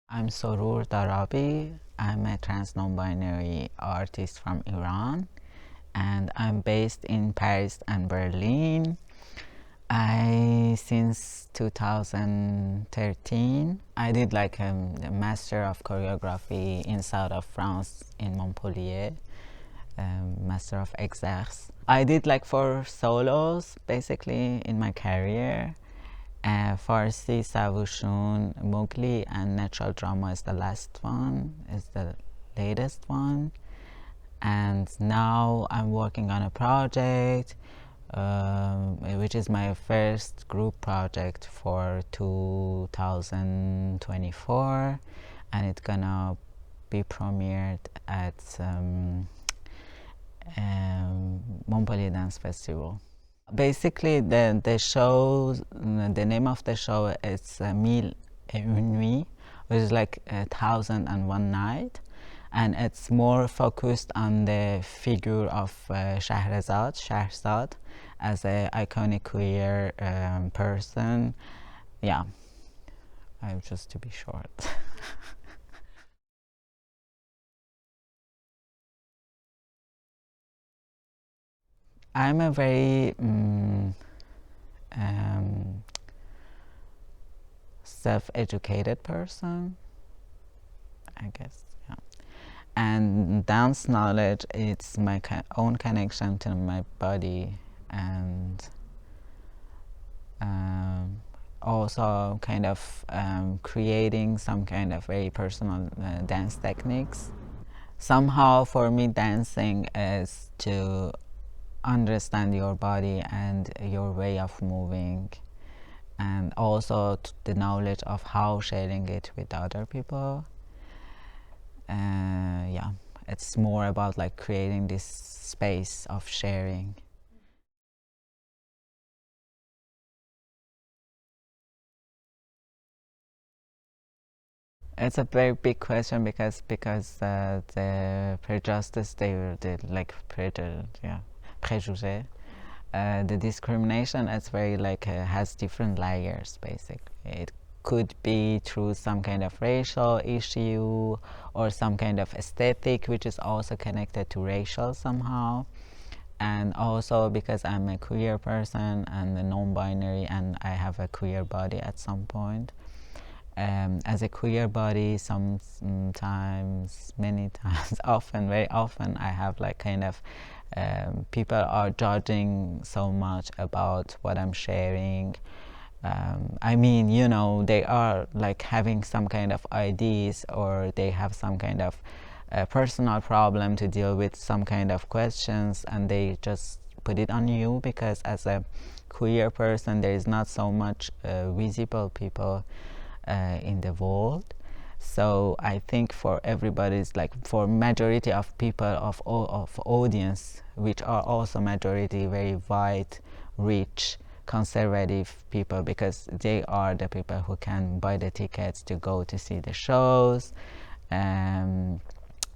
I'm Sorour Darabi. I'm a trans non-binary artist from Iran, and I'm based in Paris and Berlin. Since 2013, I did like a master of choreography in south of France in Montpellier, master of exerce. I did like 4 solos basically in my career. Farsi, Savushun, Mowgli, and Natural Drama is the last one, is the latest one. And now I'm working on a project, which is my first group project for 2024, and it's gonna be premiered at Montpellier Dance Festival. Basically, the name of the show is Mille et une nuits, which is like 1001 night, and it's more focused on the figure of Shahrazad, as an iconic queer person. Yeah, just to be short. I'm a very self-educated person, I guess. Yeah. And dance knowledge, it's my own connection to my body, and also kind of creating some kind of very personal dance techniques. Somehow for me, dancing is to understand your body and your way of moving, and also the knowledge of how sharing it with other people. Yeah, it's more about like creating this space of sharing. It's a very big question because the prejudice, they like préjugé. The discrimination is very like has different layers. Basically, it could be through some kind of racial issue or some kind of aesthetic, which is also connected to racial somehow. And also because I'm a queer person and a non-binary, and I have a queer body at some point. As a queer body, sometimes, many times, often, very often, I have like kind of people are judging so much about what I'm sharing. I mean, they are like having some kind of ideas, or they have some kind of personal problem to deal with, some kind of questions, and they just put it on you because as a queer person, there is not so much visible people in the world. So I think for everybody's, like for majority of people of audience, which are also majority very white, rich, conservative people, because they are the people who can buy the tickets to go to see the shows.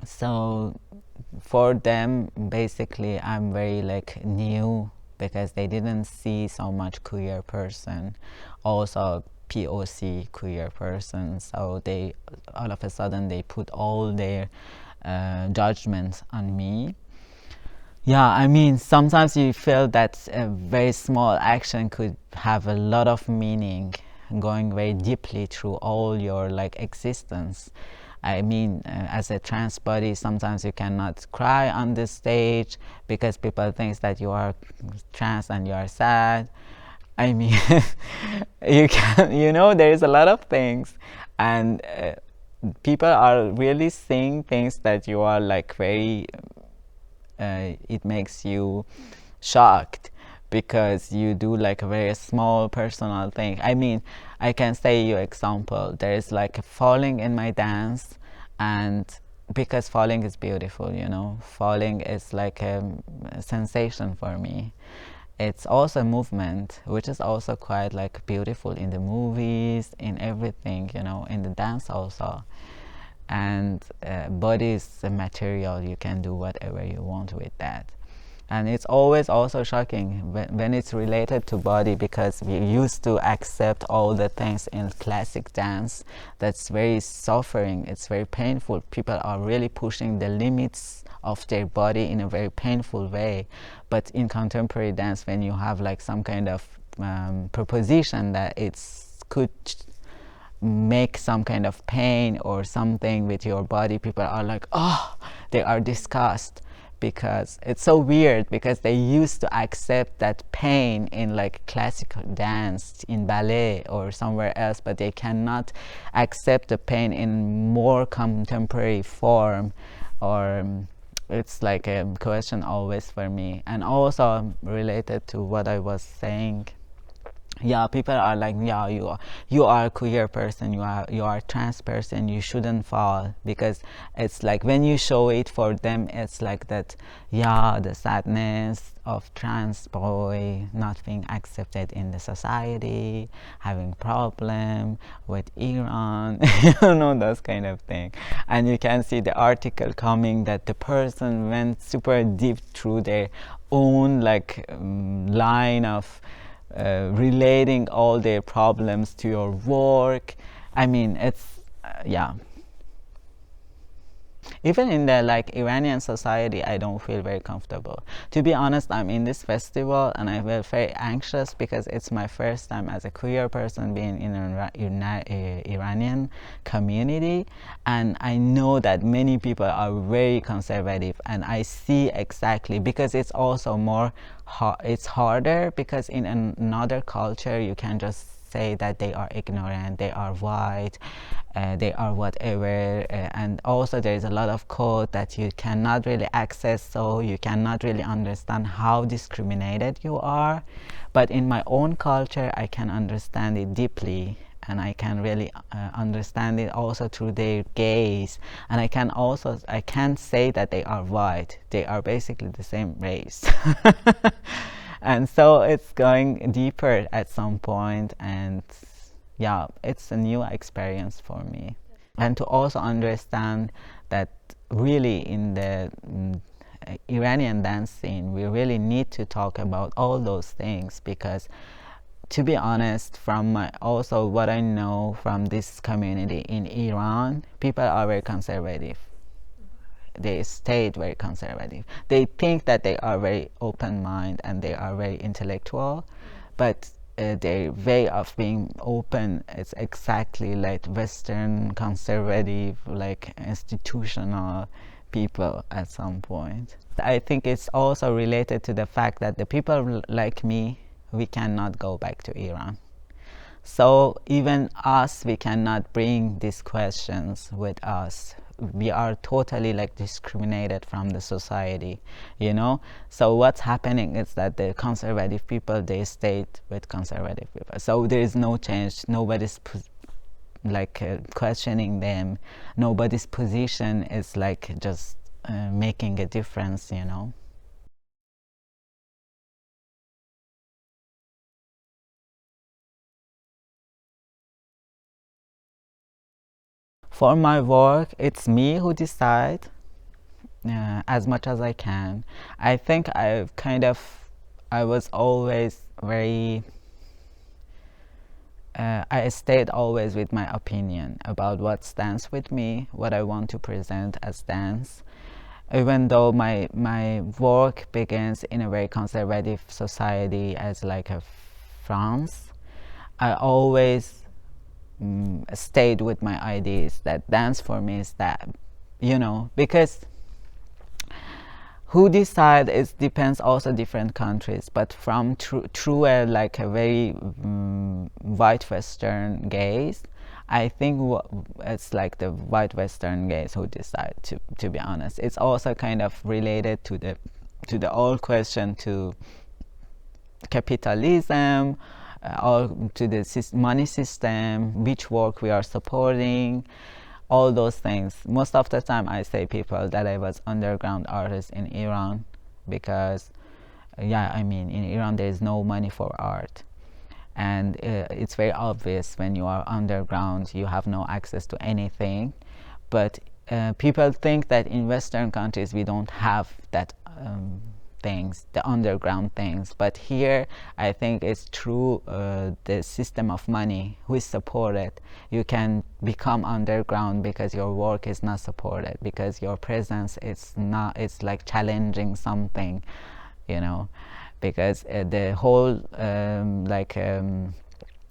So for them, basically, I'm very like new, because they didn't see so much queer person, also POC queer person. So they all of a sudden they put all their judgments on me. Yeah, I mean, sometimes you feel that a very small action could have a lot of meaning, going very deeply through all your like existence. I mean, as a trans body, sometimes you cannot cry on the stage because people think that you are trans and you are sad. I mean, there is a lot of things, and people are really seeing things that you are like very it makes you shocked, because you do like a very small personal thing. I mean, I can say you example. There is like falling in my dance, and because falling is beautiful, falling is like a sensation for me. It's also a movement, which is also quite like beautiful in the movies, in everything, in the dance also. And body is a material, you can do whatever you want with that. And it's always also shocking when it's related to body, because we used to accept all the things in classic dance that's very suffering, it's very painful. People are really pushing the limits of their body in a very painful way. But in contemporary dance, when you have like some kind of proposition that it's could make some kind of pain or something with your body, people are like, oh, they are disgusted, because it's so weird, because they used to accept that pain in like classical dance, in ballet or somewhere else, but they cannot accept the pain in more contemporary form. Or it's like a question always for me. And also related to what I was saying, yeah, people are like, yeah, you are a queer person, you are a trans person, you shouldn't fall, because it's like when you show it for them, it's like that, yeah, the sadness of trans boy not being accepted in the society, having problem with Iran, you know, those kind of thing. And you can see the article coming that the person went super deep through their own like line of relating all their problems to your work. I mean, it's yeah. Even in the like Iranian society, I don't feel very comfortable. To be honest, I'm in this festival and I feel very anxious, because it's my first time as a queer person being in an Iranian community, and I know that many people are very conservative, and I see exactly, because it's also more it's harder, because in another culture you can just say that they are ignorant, they are white, they are whatever, and also there is a lot of code that you cannot really access, so you cannot really understand how discriminated you are. But in my own culture, I can understand it deeply, and I can really understand it also through their gaze. And I can say that they are white, they are basically the same race. And so it's going deeper at some point, and yeah, it's a new experience for me. And to also understand that really in the Iranian dance scene, we really need to talk about all those things, because to be honest, from also what I know from this community in Iran, people are very conservative. They stayed very conservative. They think that they are very open-minded and they are very intellectual, but their way of being open is exactly like Western conservative, like institutional people at some point. I think it's also related to the fact that the people like me, we cannot go back to Iran. So even us, we cannot bring these questions with us. We are totally like discriminated from the society, you know. So what's happening is that the conservative people, they stayed with conservative people. So there is no change. Nobody's questioning them. Nobody's position is like just making a difference, you know. For my work, it's me who decide as much as I can. I think I was always very, I stayed always with my opinion about what stands with me, what I want to present as dance. Even though my work begins in a very conservative society as like a France, I always stayed with my ideas that dance for me is that, you know, because who decide it depends also different countries, but from through a like a very white Western gaze, I think it's like the white Western gaze who decide, to be honest. It's also kind of related to the old question to capitalism, or to the money system, which work we are supporting, all those things. Most of the time I say people that I was underground artist in Iran, because yeah, I mean, in Iran there is no money for art, and it's very obvious when you are underground you have no access to anything. But people think that in Western countries we don't have that things, the underground things. But here, I think it's through the system of money who is supported. You can become underground because your work is not supported, because your presence is not, it's like challenging something, you know, because the whole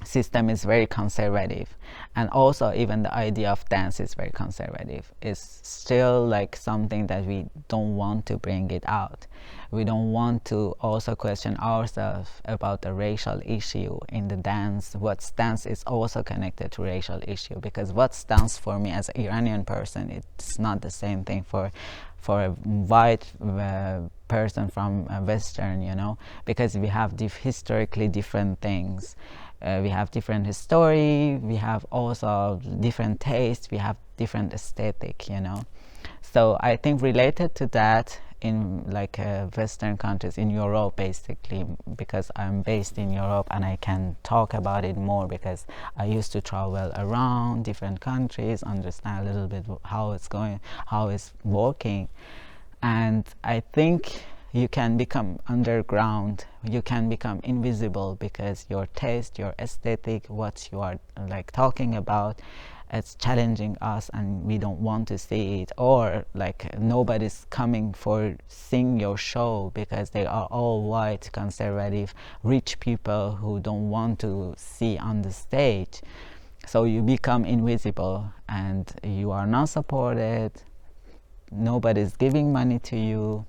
system is very conservative. And also even the idea of dance is very conservative. It's still like something that we don't want to bring it out. We don't want to also question ourselves about the racial issue in the dance. What dance is also connected to racial issue, because what dance for me as an Iranian person, it's not the same thing for a white person from Western, you know, because we have historically different things. We have different history, we have also different tastes, we have different aesthetic, you know. So I think related to that, in like Western countries, in Europe basically, because I'm based in Europe and I can talk about it more because I used to travel around different countries, understand a little bit how it's going, how it's working. And I think you can become underground, you can become invisible, because your taste, your aesthetic, what you are like talking about, it's challenging us and we don't want to see it. Or like nobody's coming for sing your show because they are all white, conservative, rich people who don't want to see on the stage. So you become invisible and you are not supported, nobody's giving money to you,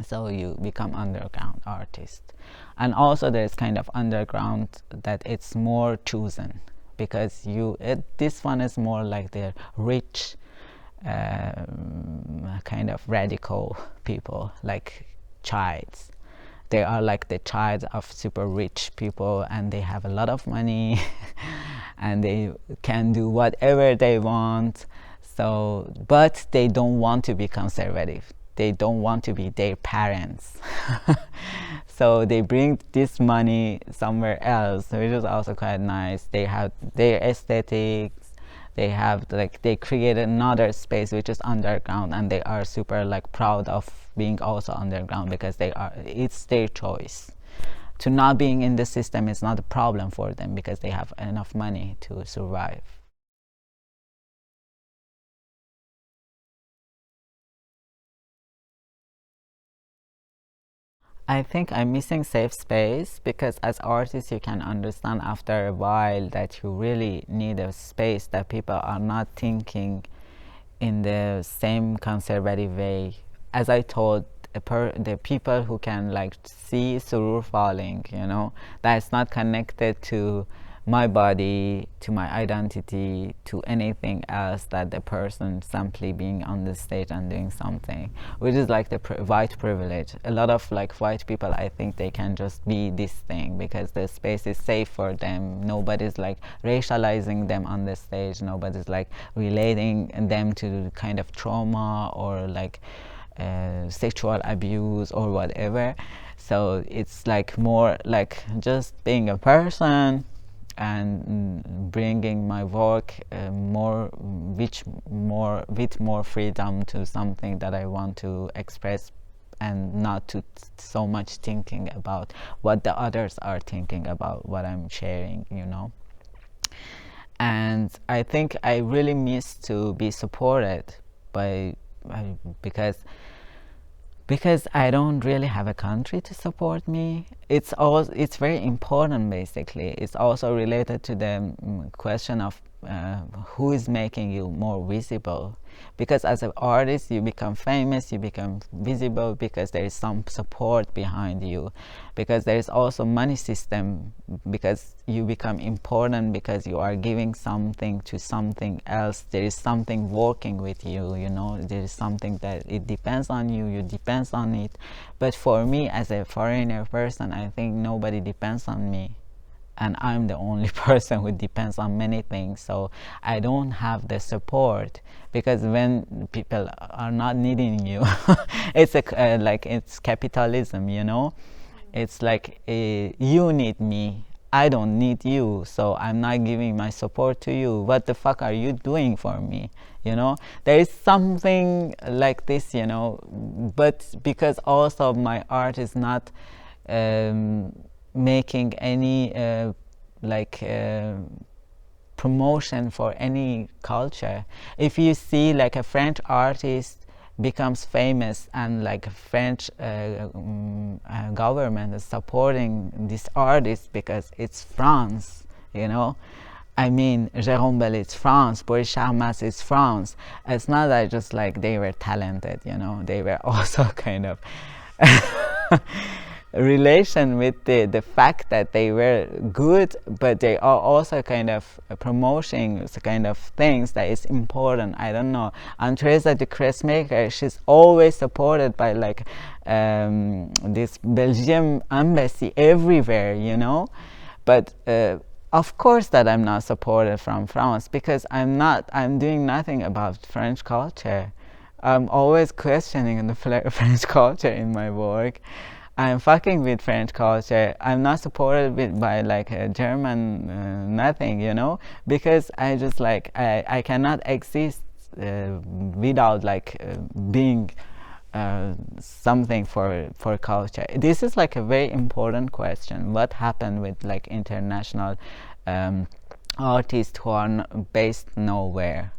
so you become underground artist. And also there's kind of underground that it's more chosen, because this one is more like the rich kind of radical people, like childs. They are like the child of super rich people and they have a lot of money and they can do whatever they want. So, but they don't want to be conservative. They don't want to be their parents. So they bring this money somewhere else, which is also quite nice. They have their aesthetics. They have like, they create another space which is underground, and they are super like proud of being also underground, because it's their choice. To not being in the system is not a problem for them because they have enough money to survive. I think I'm missing safe space, because as artists you can understand after a while that you really need a space that people are not thinking in the same conservative way. As I told, the people who can like see Sorour falling, you know, that's not connected to my body, to my identity, to anything else, that the person simply being on the stage and doing something, which is like the white privilege. A lot of like white people, I think they can just be this thing because the space is safe for them. Nobody's like racializing them on the stage. Nobody's like relating them to kind of trauma or like sexual abuse or whatever. So it's like more like just being a person and bringing my work with more freedom to something that I want to express, and not to so much thinking about what the others are thinking about what I'm sharing, you know. And I think I really miss to be supported by because I don't really have a country to support me. It's very important. Basically, it's also related to the question of who is making you more visible. Because as an artist, you become famous, you become visible because there is some support behind you. Because there is also money system. Because you become important because you are giving something to something else. There is something working with you. You know, there is something that it depends on you. You depends on it. But for me, as a foreigner person, I think nobody depends on me. And I'm the only person who depends on many things, so I don't have the support. Because when people are not needing you, it's like it's capitalism, you know. It's like you need me, I don't need you, so I'm not giving my support to you. What the fuck are you doing for me? You know, there is something like this, you know, but because also my art is not making any like promotion for any culture. If you see like a French artist becomes famous and like French government is supporting this artist because it's France, you know. I mean, Jérôme Bell is France, Boris Charmas is France. It's not that just like they were talented, you know, they were also kind of relation with the fact that they were good, but they are also kind of promoting kind of things that is important. I don't know. And Teresa the Dressmaker, she's always supported by like this Belgian embassy everywhere, you know. But of course that I'm not supported from France because I'm doing nothing about French culture. I'm always questioning the French culture in my work. I'm fucking with French culture. I'm not supported by like a German nothing, you know, because I just like I cannot exist without like being something for culture. This is like a very important question. What happened with like international artists who are based nowhere?